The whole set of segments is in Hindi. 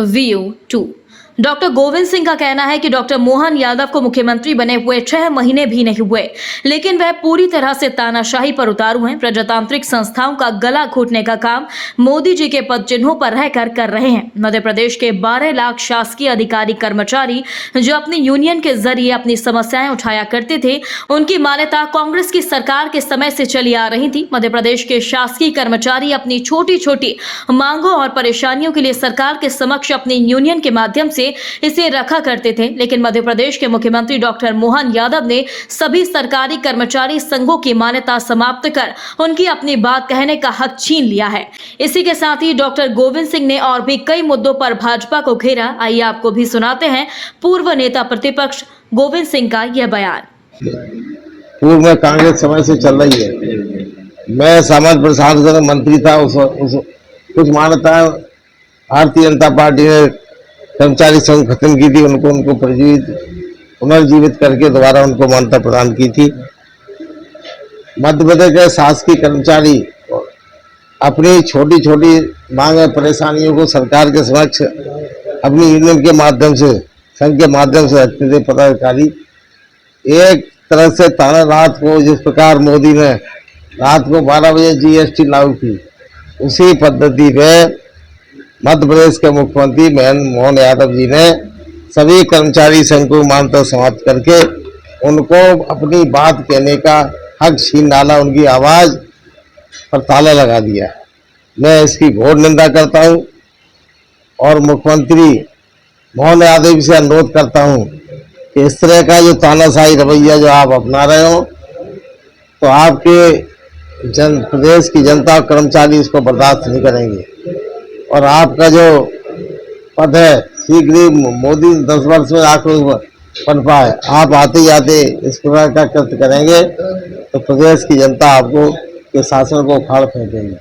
VU2। डॉक्टर गोविंद सिंह का कहना है कि डॉक्टर मोहन यादव को मुख्यमंत्री बने हुए 6 महीने भी नहीं हुए, लेकिन वह पूरी तरह से तानाशाही पर उतारू हैं। प्रजातांत्रिक संस्थाओं का गला घोटने का काम मोदी जी के पद चिन्हों पर रहकर कर रहे हैं। मध्य प्रदेश के 12 लाख शासकीय अधिकारी कर्मचारी जो अपनी यूनियन के जरिए अपनी समस्याएं उठाया करते थे, उनकी मान्यता कांग्रेस की सरकार के समय से चली आ रही थी। मध्य प्रदेश के शासकीय कर्मचारी अपनी छोटी छोटी मांगों और परेशानियों के लिए सरकार के समक्ष अपनी यूनियन के माध्यम से इसे रखा करते थे, लेकिन मध्य प्रदेश के मुख्यमंत्री डॉक्टर मोहन यादव ने सभी सरकारी कर्मचारी संघों की मान्यता समाप्त कर उनकी अपनी बात कहने का हक छीन लिया है। इसी के साथ ही डॉक्टर गोविंद सिंह ने और भी कई मुद्दों पर भाजपा को घेरा। आइए आपको भी सुनाते हैं पूर्व नेता प्रतिपक्ष गोविंद सिंह का यह बयान। पूर्व में कांग्रेस समय से चल रही है। मैं समाज प्रसारण मंत्री था, उस कुछ मान्यता भारतीय जनता पार्टी ने कर्मचारी संघ खत्म की थी, उनको पुनर्जीवित करके दोबारा उनको मान्यता प्रदान की थी। मध्य प्रदेश के शासकीय कर्मचारी अपनी छोटी छोटी मांग परेशानियों को सरकार के समक्ष अपनी यूनियन के माध्यम से, संघ के माध्यम से रखते थे। पदाधिकारी एक तरह से ताना रात को, जिस प्रकार मोदी ने रात को 12 बजे GST लागू की, उसी पद्धति में मध्य प्रदेश के मुख्यमंत्री मोहन यादव जी ने सभी कर्मचारी संघ को मान्यता समाप्त करके उनको अपनी बात कहने का हक छीन डाला, उनकी आवाज पर ताला लगा दिया। मैं इसकी घोर निंदा करता हूं और मुख्यमंत्री मोहन यादव से अनुरोध करता हूं कि इस तरह का जो तानाशाही रवैया जो आप अपना रहे हो, तो आपके प्रदेश की जनता और कर्मचारी इसको बर्दाश्त नहीं करेंगे और आपका जो पद है शीघ्र ही मोदी 10 वर्ष में आक्रोश बन पाए, आप आते जाते इस प्रकार का कृत्य करेंगे तो प्रदेश की जनता आपको के शासन को उखाड़ फेंकेगी।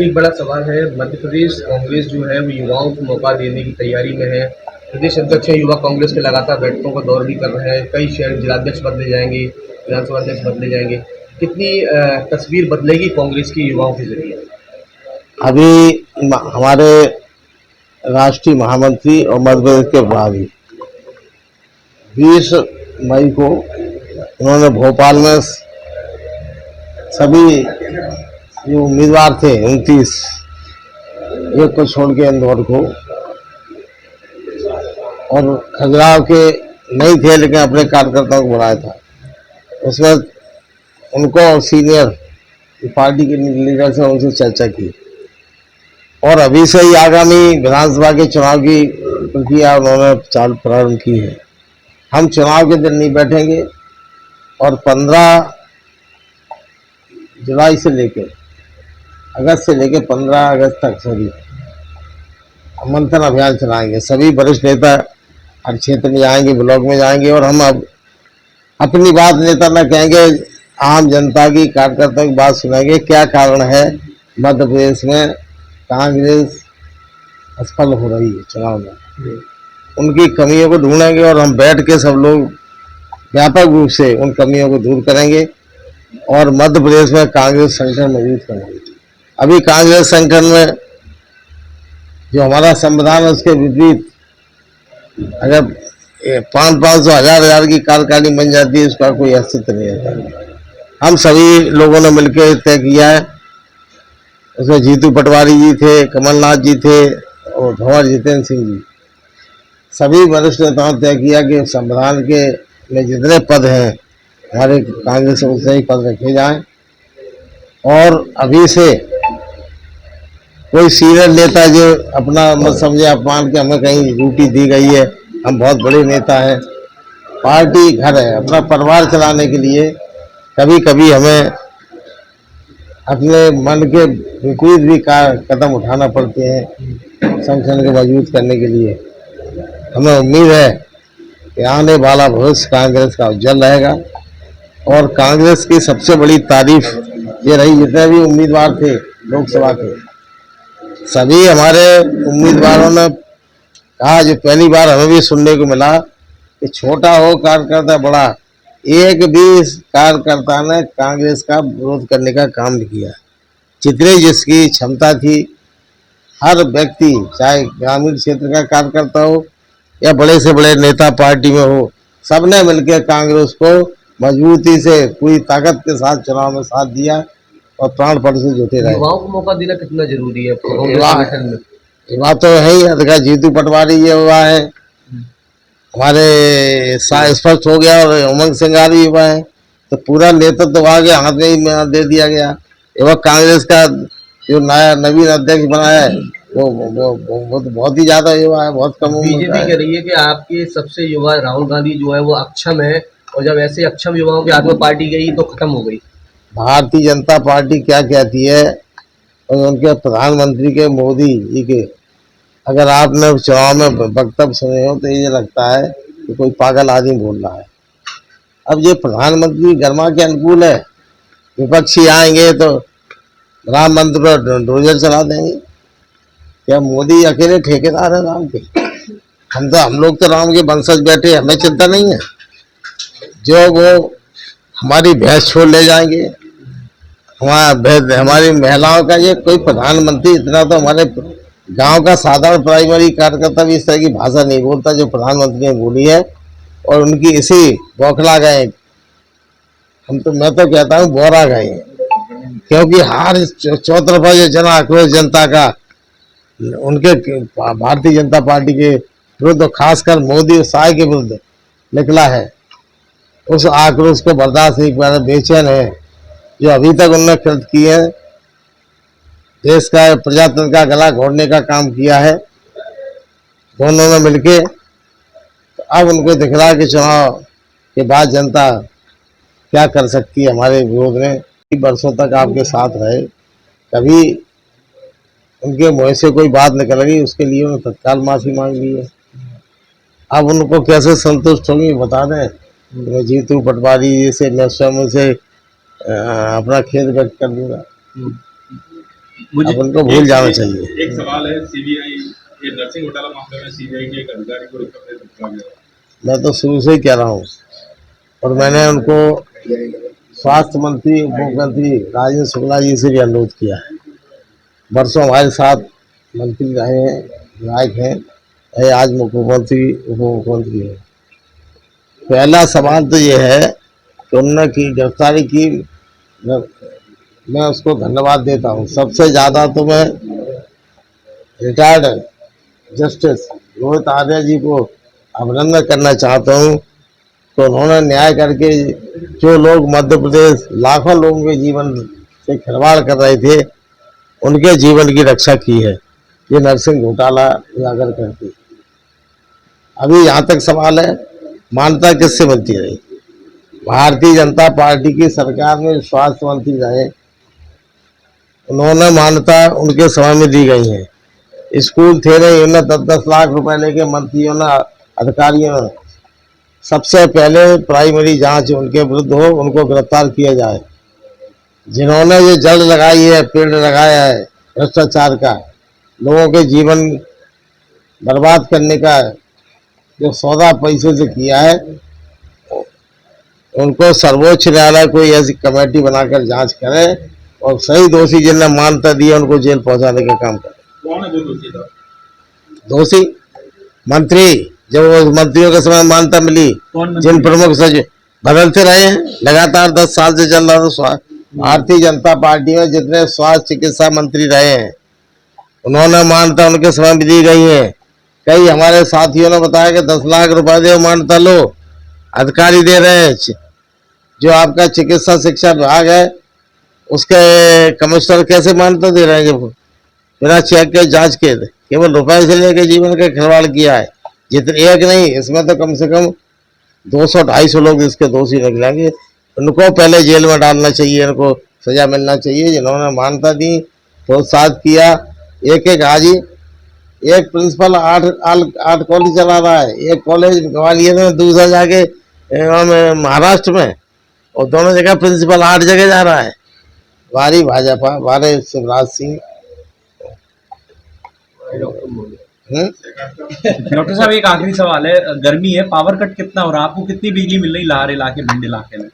एक बड़ा सवाल है, मध्य प्रदेश कांग्रेस जो है वो युवाओं को मौका देने की तैयारी में है। प्रदेश अध्यक्ष युवा कांग्रेस के लगातार बैठकों का दौर भी कर रहे हैं। कई शहर जिलाध्यक्ष बदले जाएंगे, विधानसभा अध्यक्ष बदले जाएंगे। कितनी तस्वीर बदलेगी कांग्रेस की युवाओं के जरिए? अभी हमारे राष्ट्रीय महामंत्री और मध्य प्रदेश के प्रभारी 20 मई को उन्होंने भोपाल में सभी जो उम्मीदवार थे 29 एक को छोड़ के इंदौर को, और खजुराहो के नहीं थे लेकिन अपने कार्यकर्ताओं को बुलाया था। उसमें उनको और सीनियर पार्टी के लीडर से उनसे चर्चा की और अभी से ही आगामी विधानसभा के चुनाव की प्रक्रिया उन्होंने चालू प्रारंभ की है। हम चुनाव के दिन नहीं बैठेंगे और 15 जुलाई से लेकर अगस्त से लेकर 15 अगस्त तक मंथन अभियान चलाएंगे। सभी वरिष्ठ नेता हर क्षेत्र में जाएंगे, ब्लॉक में जाएंगे और हम अब अपनी बात नेता न कहेंगे, आम जनता की, कार्यकर्ताओं की बात सुनेंगे। क्या कारण है मध्य प्रदेश में कांग्रेस असफल हो रही है चुनाव में, उनकी कमियों को ढूंढेंगे और हम बैठ के सब लोग व्यापक रूप से उन कमियों को दूर करेंगे और मध्य प्रदेश में कांग्रेस संगठन मजबूत करेंगे। अभी कांग्रेस संगठन में जो हमारा संविधान है उसके विपरीत अगर 500 हजार की कार्यकारिणी बन जाती है, उसका कोई अस्तित्व नहीं रहता। हम सभी लोगों ने मिलकर तय किया है। उसमें जीतू पटवारी जी थे, कमलनाथ जी थे और भंवर जितेंद्र सिंह जी, सभी वरिष्ठ नेताओं ने तय किया कि संविधान के में जितने पद हैं हमारे कांग्रेस में उतने ही पद रखे जाएं और अभी से कोई सीनियर नेता जो अपना मत समझे अपमान के हमें कहीं ड्यूटी दी गई है, हम बहुत बड़े नेता हैं, पार्टी घर है, अपना परिवार चलाने के लिए कभी कभी हमें अपने मन के विपरीत भी कदम उठाना पड़ते हैं संगठन को मजबूत करने के लिए। हमें उम्मीद है कि आने वाला भविष्य कांग्रेस का उज्जवल रहेगा और कांग्रेस की सबसे बड़ी तारीफ ये रही, जितने भी उम्मीदवार थे लोकसभा के, सभी हमारे उम्मीदवारों ने कहा, जो पहली बार हमें भी सुनने को मिला कि छोटा हो कार्यकर्ता बड़ा, एक भी कार्यकर्ता ने कांग्रेस का विरोध करने का काम नहीं किया। जितनी जिसकी क्षमता थी हर व्यक्ति, चाहे ग्रामीण क्षेत्र का कार्यकर्ता हो या बड़े से बड़े नेता पार्टी में हो, सबने मिलकर कांग्रेस को मजबूती से पूरी ताकत के साथ चुनाव में साथ दिया और प्राणपण से जुटे रहे। युवाओं को मौका देना कितना जरूरी है कांग्रेस युवा संगठन में? युवा तो है ही, अधिकार जीतू पटवारी ये हुआ है, हमारे स्पष्ट हो गया, और उमंग सिंगार भी हुआ है, तो पूरा नेतृत्व आगे हाथ में ही दे दिया गया। एवं कांग्रेस का जो नया नवीन अध्यक्ष बना है वो तो बहुत ही ज्यादा युवा है, बहुत कम उम्र का बीजेपी है। कह रही है कि आपके सबसे युवा राहुल गांधी जो है वो अक्षम है, और जब ऐसे अक्षम युवाओं के हाथ में पार्टी गई तो खत्म हो गई। भारतीय जनता पार्टी क्या कहती है, और उनके प्रधानमंत्री के मोदी जी के अगर आपने चुनाव में वक्तव्य सुने हो तो ये लगता है कि कोई पागल आदमी बोल रहा है। अब ये प्रधानमंत्री गर्मा के अनुकूल है, विपक्षी आएंगे तो राम मंदिर पर डोजर चला देंगे। क्या मोदी अकेले ठेकेदार है राम के? हम लोग तो राम के वंशज बैठे, हमें चिंता नहीं है। जो वो हमारी भैंस छोड़ ले जाएंगे, हमारी महिलाओं का, ये कोई प्रधानमंत्री इतना तो हमारे गांव का साधारण प्राइमरी कार्यकर्ता भी इस तरह की भाषा नहीं बोलता जो प्रधानमंत्री ने बोली है, और उनकी इसी बौखला गए। मैं तो कहता हूँ बोरा गए, क्योंकि हार चौतरफा जो जन आक्रोश जनता का उनके भारतीय जनता पार्टी के विरुद्ध, खासकर मोदी और शाह के विरुद्ध निकला है, उस आक्रोश को बर्दाश्त एक बार बेचैन है जो अभी तक उन्होंने कृत की है। देश का प्रजातंत्र का गला घोटने का काम किया है दोनों ने मिलके। तो अब उनको दिख रहा है कि चुनाव के बाद जनता क्या कर सकती है हमारे विरोध में। वर्षों तक आपके साथ रहे, कभी उनके मुंह से कोई बात निकल गई उसके लिए उन्होंने तत्काल माफी मांग ली है। अब उनको कैसे संतुष्ट होंगी बता दें। मैं जीतू पटवारी जी से मैं स्वयं से अपना खेद व्यक्त कर दूंगा। अब उनको भूल जाना चाहिए। एक सवाल है, सीबीआई ये नर्सिंग घोटाला मामले में सीबीआई के एक अधिकारी को रिकवरी से पकड़ा गया। मैं तो शुरू से ही कह रहा हूँ, और मैंने उनको स्वास्थ्य मंत्री उप मुख्यमंत्री राजेंद्र शुक्ला जी से भी अनुरोध किया है। वर्षों हमारे साथ मंत्री रहे हैं, विधायक हैं, आज मुख्यमंत्री उप मुख्यमंत्री हैं। पहला सवाल तो ये है कि उन्होंने की गिरफ्तारी की, मैं उसको धन्यवाद देता हूँ। सबसे ज़्यादा तो मैं रिटायर्ड जस्टिस रोहित आर्य जी को अभिनंदन करना चाहता हूँ। तो उन्होंने न्याय करके जो लोग मध्य प्रदेश लाखों लोगों के जीवन से खिलवाड़ कर रहे थे उनके जीवन की रक्षा की है। ये नर्सिंग घोटाला उजागर करती। अभी यहाँ तक सवाल है मान्यता किससे मिलती रही? भारतीय जनता पार्टी की सरकार में स्वास्थ्य मंत्री रहे, उन्होंने मान्यता उनके समय में दी गई है। स्कूल थे नहीं, उन्हें 10-10 लाख रुपए लेके मंत्रियों ने, अधिकारियों ने सबसे पहले प्राइमरी जांच उनके विरुद्ध हो, उनको गिरफ्तार किया जाए। जिन्होंने ये जड़ लगाई है, पेड़ लगाया है भ्रष्टाचार का, लोगों के जीवन बर्बाद करने का जो सौदा पैसे से किया है, उनको सर्वोच्च न्यायालय कोई ऐसी कमेटी बनाकर जांच करे और सही दोषी जिन्हें मान्यता दी है उनको जेल पहुंचाने का काम करे। कौन है वो दोषी था? दोषी मंत्री, जब वो मंत्रियों के समय मान्यता मिली, जिन प्रमुख सचिव बदलते रहे हैं लगातार 10 साल से चल रहा था। भारतीय जनता पार्टी में जितने स्वास्थ्य चिकित्सा मंत्री रहे हैं उन्होंने मान्यता उनके समय में दी गई है। कई हमारे साथियों ने बताया कि 10 लाख रुपए दे मान्यता लो, अधिकारी दे रहे हैं। जो आपका चिकित्सा शिक्षा विभाग है उसके कमिश्नर कैसे मान्यता दे रहे हैं जब बिना चेक के जांच के? केवल रुपए से लेकर जीवन का खिलवाड़ किया है। जितने एक नहीं, इसमें तो कम से कम 200-250 लोग इसके दोषी निकलेंगे। उनको पहले जेल में डालना चाहिए, उनको सजा मिलना चाहिए। जिन्होंने मान्यता दी, प्रोत्साहित किया, एक हाजी, एक प्रिंसिपल 8 कॉलेज चला रहा है। एक कॉलेज ग्वालियर में, दूसरा जाके महाराष्ट्र में, और दोनों जगह प्रिंसिपल 8 जगह जा रहा है। वारी भाजपा, वारे शिवराज सिंह। डॉक्टर साहब एक आखिरी सवाल है, गर्मी है, पावर कट कितना हो रहा है? आपको कितनी बिजली मिल रही लाहौर इलाके, भिंड इलाके में?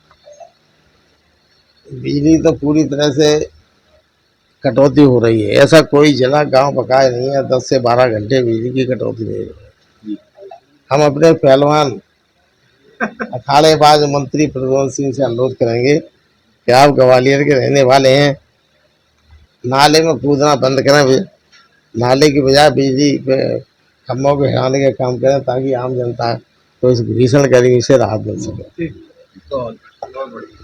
बिजली तो पूरी तरह से कटौती हो रही है। ऐसा कोई जिला गांव बकाया नहीं है 10 से 12 घंटे बिजली की कटौती नहीं हो रही। हम अपने पहलवान अखाड़ेबाज मंत्री प्रद्युम्न सिंह से अनुरोध करेंगे कि आप ग्वालियर के रहने वाले हैं, नाले में कूदना बंद करें, नाले की बजाय बिजली पे खम्भों को हिलाने का काम करें ताकि आम जनता को इस भीषण गर्मी से राहत मिल सके। बहुत बढ़िया।